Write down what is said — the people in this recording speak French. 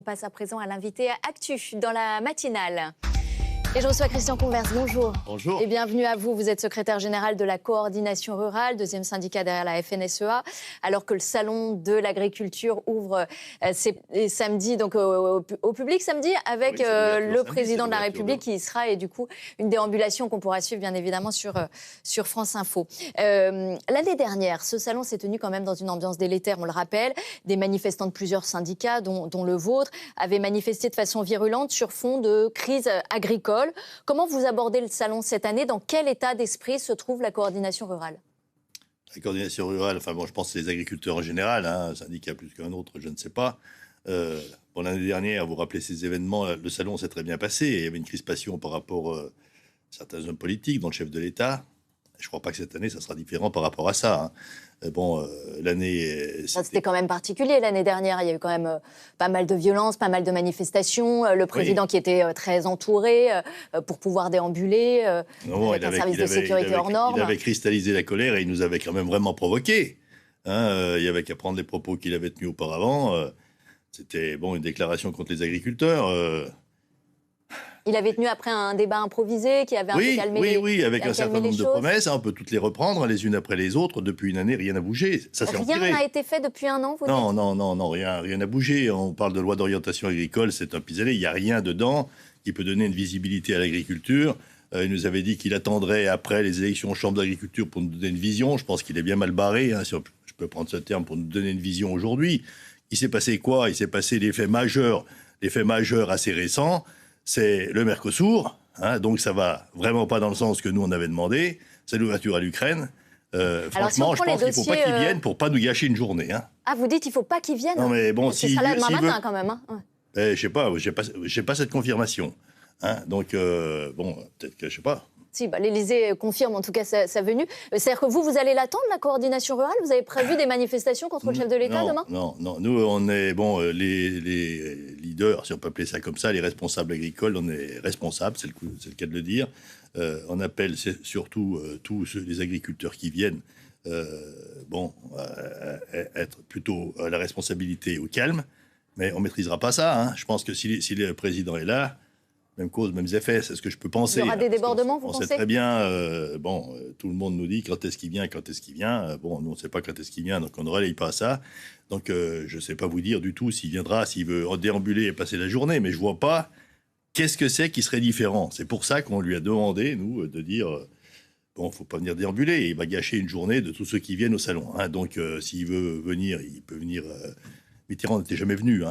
passe à présent à l'invité Actu dans la matinale. Et je reçois Christian Converse, bonjour. Bonjour. Et bienvenue à vous. Vous êtes secrétaire général de la coordination rurale, deuxième syndicat derrière la FNSEA, alors que le salon de l'agriculture ouvre samedi, donc au public samedi, avec le président de la République qui y sera, et du coup une déambulation qu'on pourra suivre bien évidemment sur France Info. L'année dernière, ce salon s'est tenu quand même dans une ambiance délétère, on le rappelle. Des manifestants de plusieurs syndicats, dont le vôtre, avaient manifesté de façon virulente sur fond de crise agricole. Comment vous abordez le salon cette année? Dans quel état d'esprit se trouve la coordination rurale? La coordination rurale, je pense que c'est les agriculteurs en général, un syndicat plus qu'un autre, je ne sais pas. L'année dernière, vous rappelez ces événements, le salon s'est très bien passé. Il y avait une crispation par rapport à certains hommes politiques, dont le chef de l'État. Je ne crois pas que cette année, ça sera différent par rapport à ça. L'année... C'était quand même particulier l'année dernière. Il y a eu quand même pas mal de violences, pas mal de manifestations. Le président qui était très entouré pour pouvoir déambuler, avec un service de sécurité hors norme. Il avait cristallisé la colère et il nous avait quand même vraiment provoqué. Il n'y avait qu'à prendre les propos qu'il avait tenus auparavant. C'était une déclaration contre les agriculteurs. Il avait tenu après un débat improvisé qui avait un peu calmé les Oui, avec un certain nombre de promesses. On peut toutes les reprendre les unes après les autres. Depuis une année, rien n'a bougé. Rien n'a été fait depuis un an, vous dites ? Non, rien n'a bougé. On parle de loi d'orientation agricole, c'est un pis-aller. Il n'y a rien dedans qui peut donner une visibilité à l'agriculture. Il nous avait dit qu'il attendrait après les élections aux chambres d'agriculture pour nous donner une vision. Je pense qu'il est bien mal barré, si je peux prendre ce terme, pour nous donner une vision aujourd'hui. Il s'est passé quoi ? Il s'est passé les faits majeurs assez récents. C'est le Mercosur, donc ça va vraiment pas dans le sens que nous on avait demandé. C'est l'ouverture à l'Ukraine. Franchement, je pense qu'il ne faut pas qu'ils viennent pour pas nous gâcher une journée. Ah, vous dites qu'il ne faut pas qu'ils viennent ? Non, mais bon, ce sera là demain matin quand même. Je sais pas, j'ai pas cette confirmation. Donc, peut-être que je sais pas. Si, l'Élysée confirme en tout cas sa venue. C'est-à-dire que vous allez l'attendre, la coordination rurale ? Vous avez prévu des manifestations contre le chef de l'État demain ? Non. Nous, on est, les leaders, si on peut appeler ça comme ça, les responsables agricoles, on est responsables, c'est le cas de le dire. On appelle surtout tous les agriculteurs qui viennent être plutôt à la responsabilité et au calme. Mais on ne maîtrisera pas ça. Je pense que si le président est là, même cause, mêmes effets, c'est ce que je peux penser. Il y aura des débordements, vous pensez ? On sait très bien, tout le monde nous dit quand est-ce qu'il vient. Nous, on ne sait pas quand est-ce qu'il vient, donc on ne relaye pas ça. Donc, je ne sais pas vous dire du tout s'il viendra, s'il veut déambuler et passer la journée, mais je ne vois pas qu'est-ce que c'est qui serait différent. C'est pour ça qu'on lui a demandé, nous, de dire, il ne faut pas venir déambuler, il va gâcher une journée de tous ceux qui viennent au salon. Donc, s'il veut venir, il peut venir. Mitterrand n'était jamais venu,